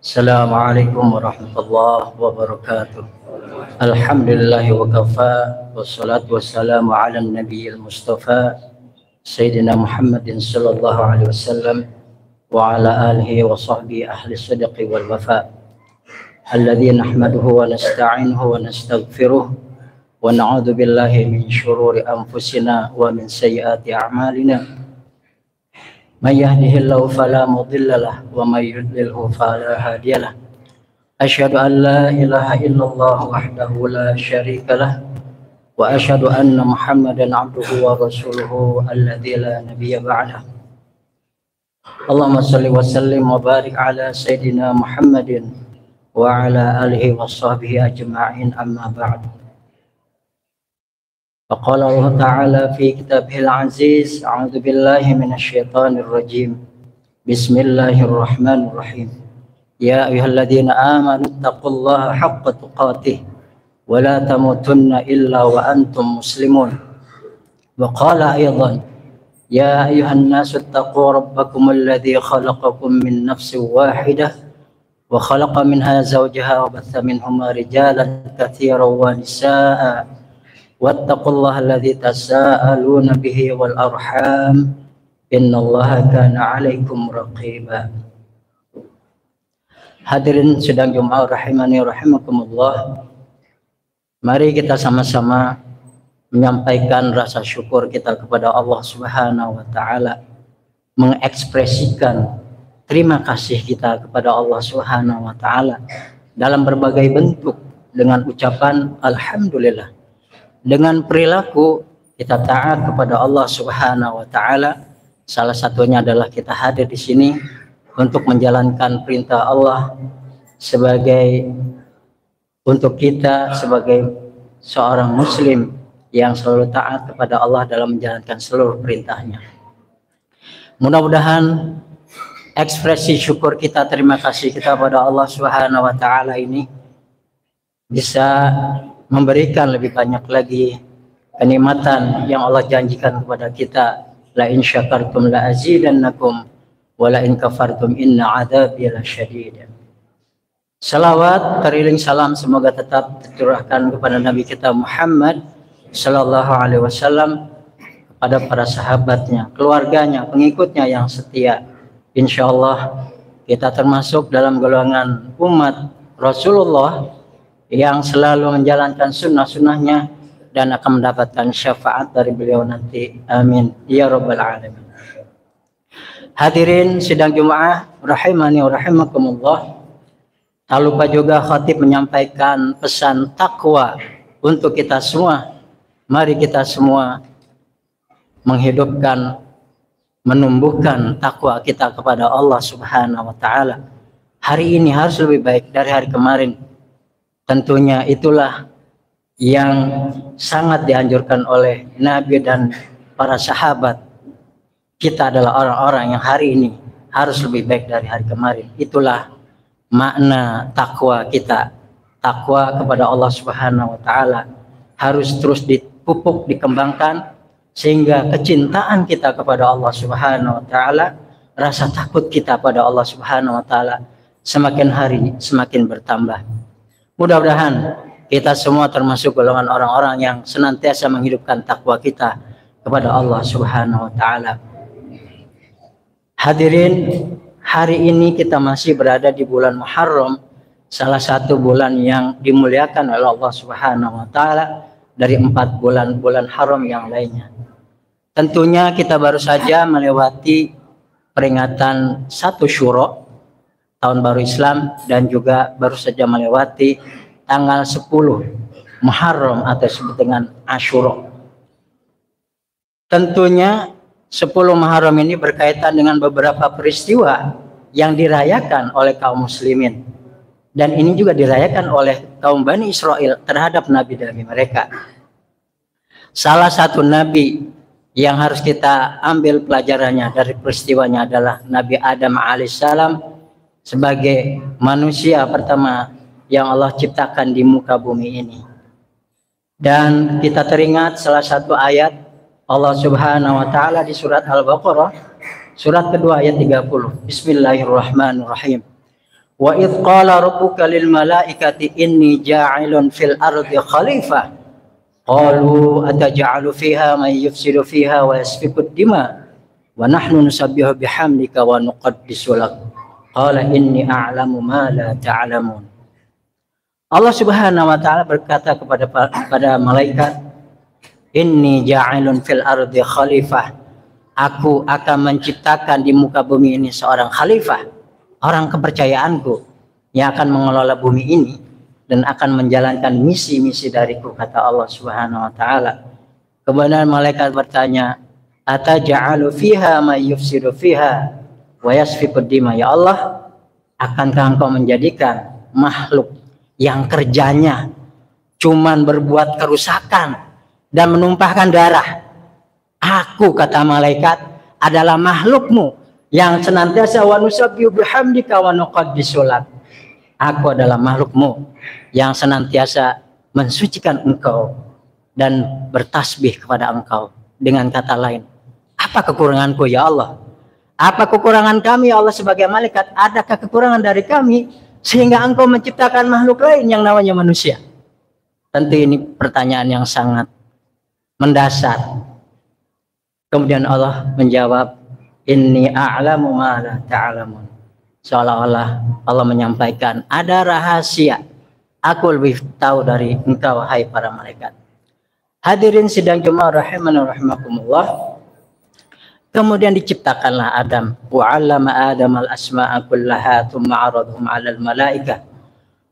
Assalamualaikum warahmatullahi wabarakatuh. Alhamdulillah wa kafa wassalatu wassalamu ala nabiyil mustafa Sayyidina Muhammadin sallallahu alaihi wasallam wa ala alihi wa sahbihi ahli sidqi wal wafa alladzi nahmaduhu wa nasta'inuhu wa nastaghfiruh wa na'udzu billahi min syururi anfusina wa min sayyiati a'malina. من يهده الله فلا مضل له ومن يضلله فلا هادي له أشهد أن لا إله إلا الله وحده لا شريك له وأشهد أن محمدا عبده ورسوله الذي لا نبي بعده اللهم صل وسلم وبارك على سيدنا محمد وعلى آله وصحبه أجمعين أما بعد فقال الله تعالى في كتابه العزيز أعوذ بالله من الشيطان الرجيم بسم الله الرحمن الرحيم يا أيها الذين آمنوا اتقوا الله حق تقاته ولا تموتن إلا وأنتم مسلمون وقال أيضا يا أيها الناس اتقوا ربكم الذي خلقكم من نفس واحدة وخلق منها زوجها وبث منهما رجالا كثيرا ونساء واتقوا الله الذي تساءلون به والأرحام إن الله كان عليكم رقيبا. Hadirin sidang Jumat rahimani rahimakumullah. Mari kita sama-sama menyampaikan rasa syukur kita kepada Allah Subhanahu wa taala, mengekspresikan terima kasih kita kepada Allah Subhanahu wa taala dalam berbagai bentuk dengan ucapan alhamdulillah. Dengan perilaku kita taat kepada Allah Subhanahu wa taala. Salah satunya adalah kita hadir di sini untuk menjalankan perintah Allah untuk kita sebagai seorang muslim yang selalu taat kepada Allah dalam menjalankan seluruh perintahnya. Mudah-mudahan ekspresi syukur kita, terima kasih kita pada Allah Subhanahu wa taala ini bisa memberikan lebih banyak lagi kenikmatan yang Allah janjikan kepada kita. La in syakartum la azidannakum wa la in kafartum inna adzabi lasyadid. Salawat, teriring salam semoga tetap tercurahkan kepada Nabi kita Muhammad sallallahu alaihi wasallam, kepada para sahabatnya, keluarganya, pengikutnya yang setia. Insyaallah kita termasuk dalam golongan umat Rasulullah yang selalu menjalankan sunnah-sunnahnya dan akan mendapatkan syafaat dari beliau nanti. Amin ya rabbal alamin. Hadirin sidang Jumat rahimani wa rahimakumullah. Tak lupa juga khatib menyampaikan pesan takwa untuk kita semua. Mari kita semua menghidupkan, menumbuhkan takwa kita kepada Allah Subhanahu wa taala. Hari ini harus lebih baik dari hari kemarin. Tentunya itulah yang sangat dianjurkan oleh Nabi dan para sahabat. Kita adalah orang-orang yang hari ini harus lebih baik dari hari kemarin. Itulah makna takwa kita. Takwa kepada Allah Subhanahu wa taala harus terus dipupuk, dikembangkan, sehingga kecintaan kita kepada Allah Subhanahu wa taala, rasa takut kita pada Allah Subhanahu wa taala semakin hari semakin bertambah. Mudah-mudahan kita semua termasuk golongan orang-orang yang senantiasa menghidupkan takwa kita kepada Allah Subhanahu wa taala. Hadirin, hari ini kita masih berada di bulan Muharram, salah satu bulan yang dimuliakan oleh Allah Subhanahu wa taala dari 4 bulan haram yang lainnya. Tentunya kita baru saja melewati peringatan 1 Syuro, tahun baru Islam, dan juga baru saja melewati tanggal 10 Muharram atau disebut dengan Asyura. Tentunya 10 Muharram ini berkaitan dengan beberapa peristiwa yang dirayakan oleh kaum muslimin, dan ini juga dirayakan oleh kaum Bani Israel terhadap nabi-nabi mereka. Salah satu nabi yang harus kita ambil pelajarannya dari peristiwanya adalah Nabi Adam alaihissalam, sebagai manusia pertama yang Allah ciptakan di muka bumi ini. Dan kita teringat salah satu ayat Allah Subhanahu wa taala di surat Al-Baqarah, surat kedua ayat 30. Bismillahirrahmanirrahim. Wa idh qala rabbuka lil malaikati inni ja'ilun fil ardi khalifah. Qalu ataj'alu fiha man yufsidu fiha wa yasfiku ad-dima wa nahnu nusabbihu bihamdika wa nuqaddisu lak. Qala inni a'lamu ma la ta'lamun. Allah Subhanahu wa taala berkata kepada malaikat, inni ja'ilun fil ardi khalifah. Aku akan menciptakan di muka bumi ini seorang khalifah, orang kepercayaanku yang akan mengelola bumi ini dan akan menjalankan misi-misi dariku, kata Allah Subhanahu wa taala. Kemudian malaikat bertanya, ataj'alu fiha may yufsidu fiha wa yasfiku dima. Ya Allah, akankah engkau menjadikan makhluk yang kerjanya cuman berbuat kerusakan dan menumpahkan darah? Aku, kata malaikat, adalah makhlukmu yang senantiasa wa nusabbihu bihamdika wa nuqaddisu lak. Aku adalah makhlukmu yang senantiasa mensucikan engkau dan bertasbih kepada engkau. Dengan kata lain, apa kekuranganku ya Allah? Apa kekurangan kami ya Allah sebagai malaikat? Adakah kekurangan dari kami sehingga engkau menciptakan makhluk lain yang namanya manusia? Tentu ini pertanyaan yang sangat mendasar. Kemudian Allah menjawab, inni a'lamu ma la ta'lamun. Seolah-olah Allah menyampaikan, ada rahasia, aku lebih tahu dari engkau, hai para malaikat. Hadirin sidang jemaah rahimani rahimakumullah. Kemudian diciptakanlah Adam. Wa 'allama Adam al-asma'a kullaha tsumma 'aradhum 'alal malaikah.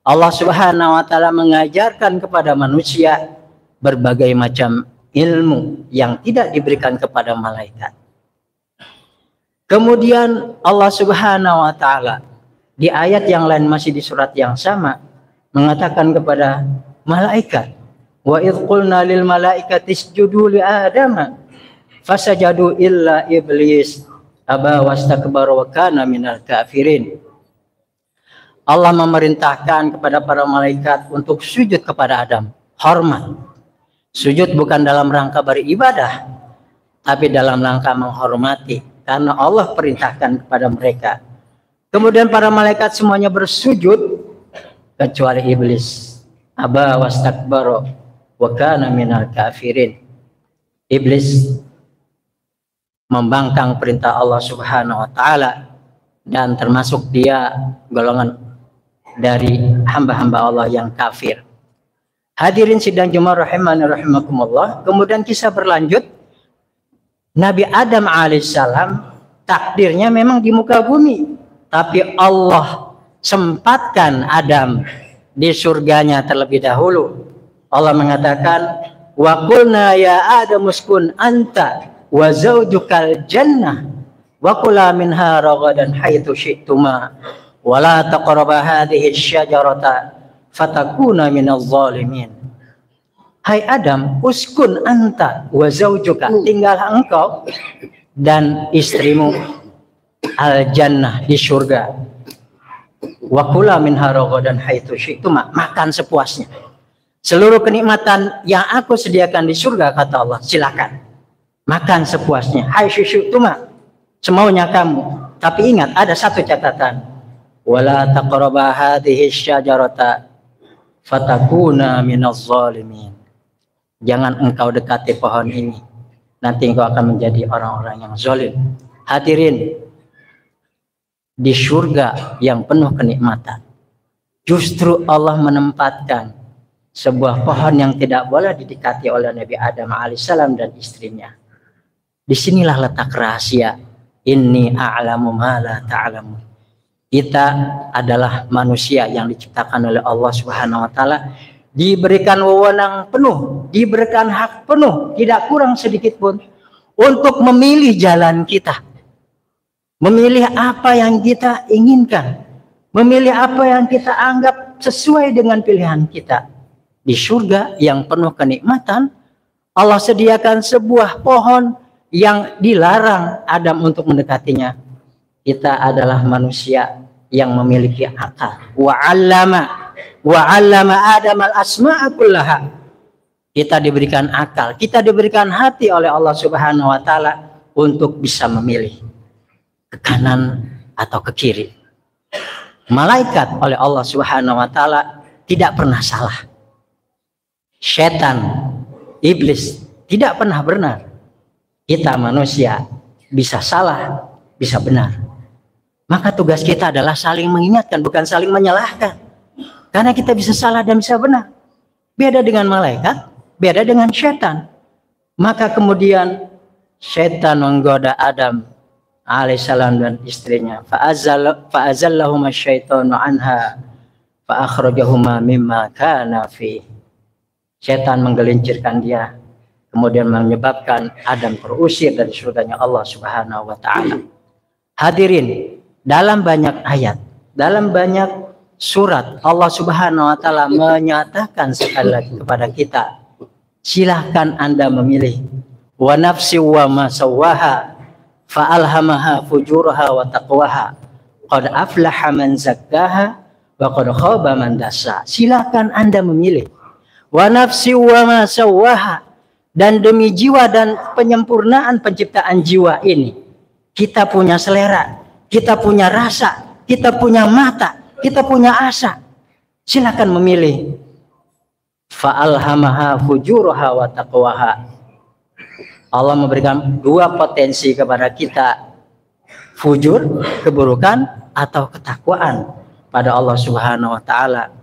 Allah Subhanahu wa taala mengajarkan kepada manusia berbagai macam ilmu yang tidak diberikan kepada malaikat. Kemudian Allah Subhanahu wa taala di ayat yang lain masih di surat yang sama mengatakan kepada malaikat, wa idz qulna lil malaikati isjudu li adama fasajadu illa iblis aba wastakbara wa kana minal kafirin. Allah memerintahkan kepada para malaikat untuk sujud kepada Adam, hormat. Sujud bukan dalam rangka beribadah, tapi dalam rangka menghormati, karena Allah perintahkan kepada mereka. Kemudian para malaikat semuanya bersujud kecuali iblis. Aba wastakbara wa kana minal kafirin. Iblis membangkang perintah Allah Subhanahu wa taala dan termasuk dia golongan dari hamba-hamba Allah yang kafir. Hadirin sidang jemaah rahimani rahimakumullah. Kemudian kisah berlanjut. Nabi Adam alaihissalam takdirnya memang di muka bumi, tapi Allah sempatkan Adam di surganya terlebih dahulu. Allah mengatakan, wa qulna ya Adam uskun anta wa zaujukal jannah wa kula minha ragadan haitsu syi'tuma wa la taqraba hadhihi syajarata fatakuna minaz zalimin. Hai Adam, uskun anta wa zaujuka, tinggallah engkau dan istrimu al jannah, di surga. Wa kula minha ragadan haitsu syi'tuma, makan sepuasnya. Seluruh kenikmatan yang aku sediakan di surga, kata Allah, silakan makan sepuasnya. Haitsu syi'tuma, semaunya kamu. Tapi ingat, ada satu catatan. Wala taqraba hadhihi syajarata fatakuna minaz zalimin. Jangan engkau dekati pohon ini, nanti engkau akan menjadi orang-orang yang zalim. Hadirin, di surga yang penuh kenikmatan, justru Allah menempatkan sebuah pohon yang tidak boleh didekati oleh Nabi Adam alaihissalam dan istrinya. Disinilah letak rahasia. Inni a'lamu ma la ta'lamun. Kita adalah manusia yang diciptakan oleh Allah Subhanahu wa taala, diberikan wewenang penuh, diberikan hak penuh, tidak kurang sedikit pun, untuk memilih jalan kita, memilih apa yang kita inginkan, memilih apa yang kita anggap sesuai dengan pilihan kita. Di surga yang penuh kenikmatan, Allah sediakan sebuah pohon yang dilarang Adam untuk mendekatinya. Kita adalah manusia yang memiliki akal. Wa 'allama Adam al-asma'a kullaha. Kita diberikan akal, kita diberikan hati oleh Allah Subhanahu wa taala untuk bisa memilih ke kanan atau ke kiri. Malaikat oleh Allah Subhanahu wa taala tidak pernah salah. Setan, iblis tidak pernah benar. Kita manusia bisa salah, bisa benar. Maka tugas kita adalah saling mengingatkan, bukan saling menyalahkan. Karena kita bisa salah dan bisa benar. Beda dengan malaikat, beda dengan setan. Maka kemudian setan menggoda Adam alaihissalam dan istrinya. Fa'azallahuma syaitanu anha fa'akhrajahuma mimma kana fi. Setan menggelincirkan dia, kemudian menyebabkan Adam terusir dari surganya Allah Subhanahu wa taala. Hadirin, dalam banyak ayat, dalam banyak surat Allah Subhanahu wa taala menyatakan sekali lagi kepada kita, silahkan Anda memilih. Wa nafsi wa ma sawwaha fa'alhamaha fujuraha wa taqwaha qad aflaha man zakkaha wa qad khaba man dassaha. Silahkan Anda memilih. Wa nafsi wa ma sawwaha, dan demi jiwa dan penyempurnaan penciptaan jiwa ini, kita punya selera, kita punya rasa, kita punya mata, kita punya asa. Silakan memilih. Fa'alhamaha fujuraha wa taqwaha. Allah memberikan dua potensi kepada kita, fujur, keburukan, atau ketakwaan pada Allah Subhanahu wa taala.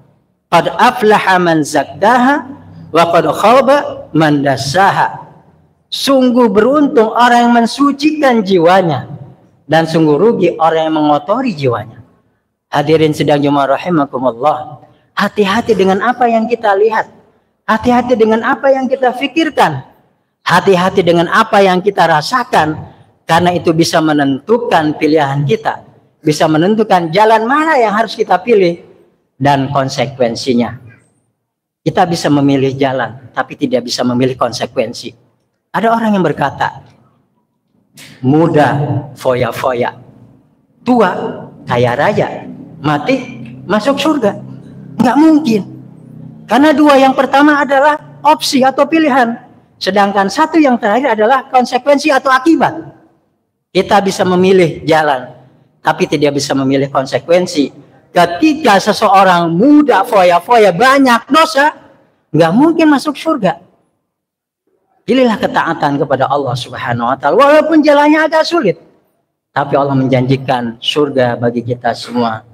Qad aflaha man zakkaha wa qad khaba man dassaha. Sungguh beruntung orang yang mensucikan jiwanya, dan sungguh rugi orang yang mengotori jiwanya. Hadirin sedang jemaah rahimakumullah, hati-hati dengan apa yang kita lihat, hati-hati dengan apa yang kita pikirkan, hati-hati dengan apa yang kita rasakan, karena itu bisa menentukan pilihan kita, bisa menentukan jalan mana yang harus kita pilih dan konsekuensinya. Kita bisa memilih jalan, tapi tidak bisa memilih konsekuensi. Ada orang yang berkata, muda foya-foya, tua kaya raya, mati masuk surga. Nggak mungkin. Karena dua yang pertama adalah opsi atau pilihan, sedangkan satu yang terakhir adalah konsekuensi atau akibat. Kita bisa memilih jalan, tapi tidak bisa memilih konsekuensi. Ketika seseorang muda foya-foya banyak dosa, nggak mungkin masuk surga. Pilihlah ketaatan kepada Allah Subhanahu wa taala, walaupun jalannya agak sulit, tapi Allah menjanjikan surga bagi kita semua.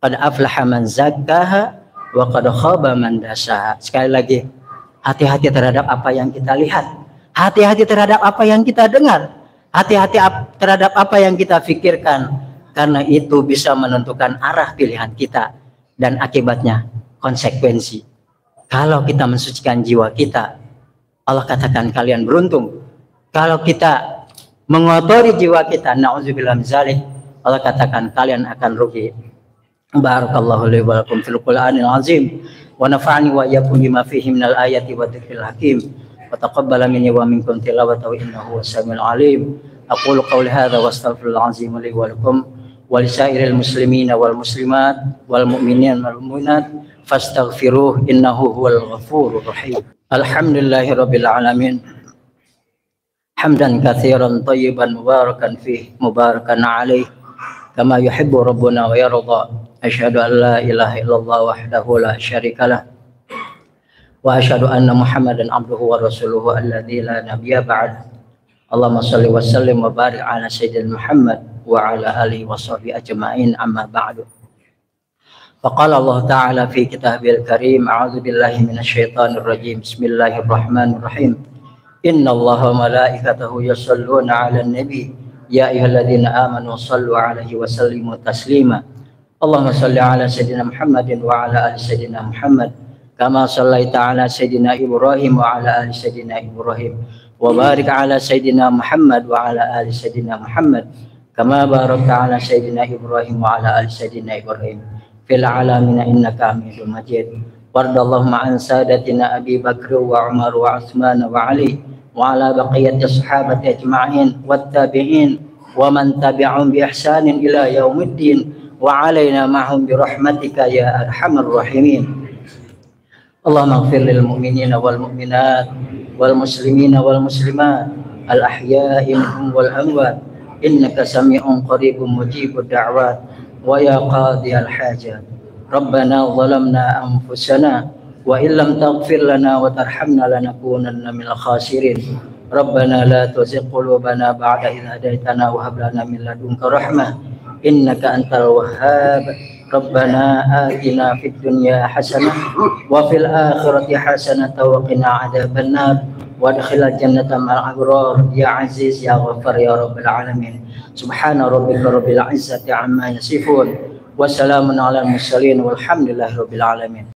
Qad aflaha man zakkaha wa qad khaba man dassaha. Sekali lagi, hati-hati terhadap apa yang kita lihat, hati-hati terhadap apa yang kita dengar, hati-hati terhadap apa yang kita pikirkan, karena itu bisa menentukan arah pilihan kita dan akibatnya konsekuensi. Kalau kita mensucikan jiwa kita, Allah katakan kalian beruntung. Kalau kita mengotori jiwa kita, na'udzubillah min dzalik, Allah katakan kalian akan rugi. Barakallahu li wa lakum fil Qur'anil azim wa nafa'ani wa iyyakum bima fihi minal ayati wa dzikril hakim wa taqabbala minni wa minkum tilawatahu innahu was-sami'ul alim. Aqulu qawli hadza wa astaghfirullah azim li wa lakum wa lisairil muslimina wal muslimat wal mu'minin wal mu'minat fastaghfiruh innahu huwal ghafurur rahim. Alhamdulillahi rabbil alamin. Hamdan katsiran thayyiban mubarakan fihi mubarakan alaih kama yuhibbu rabbuna wa yarda. Asyhadu an la ilaha illallah wahdahu la syarikalah wa asyhadu anna Muhammadan abduhu wa rasuluhu alladzi la nabiyya ba'd. Allahumma shalli wa sallim wa barik ala sayyidina Muhammad wa ala alihi wa sahbihi ajma'in, amma ba'du. Faqala Allah ta'ala fi kitabil karim, a'udzu billahi minasy syaithanir rajim. Bismillahirrahmanirrahim. Innallaha wa malaikatahu yashalluna 'alan nabi ya ayyuhalladzina amanu shallu 'alaihi wa sallimu taslima. Allahumma shalli 'ala sayyidina Muhammadin wa 'ala ali sayyidina Muhammad kama shallaita 'ala sayyidina Ibrahim wa 'ala ali sayyidina Ibrahim wa barik 'ala sayyidina Muhammad wa 'ala ali sayyidina Muhammad kama barakta 'ala sayyidina Ibrahim wa 'ala ali sayyidina Ibrahim fil 'alamin innaka Hamidum Majid. Wardallahumma an sadatina Abi Bakr wa Umar wa Utsman wa Ali wa 'ala baqiyati sahabati ajma'in wat tabi'in wa man tabi'ahum bi ihsanin ila yaumiddin wa 'alaina ma'hum bi rahmatika ya arhamar rahimin. Allahumma ighfir lil mu'minina wal mu'minat wal muslimina wal muslimat al ahya'i minhum wal amwat innaka sami'un qaribun mujibud da'wat. ويا قاضي الحاجات. ربنا ظلمنا أنفسنا وإن لم تغفر لنا وترحمنا لنكونن من الخاسرين. ربنا لا تزغ قلوبنا بعد إذ هديتنا وهب لنا من لدنك رحمة إنك أنت الوهاب. ربنا آتنا في الدنيا حسنة وفي الآخرة حسنة وقنا عذاب النار وادخل الجنة مع الأبرار يا عزيز يا غفار يا رب العالمين. سبحان ربك رب العزة عما يصفون وسلام على المرسلين والحمد لله رب العالمين.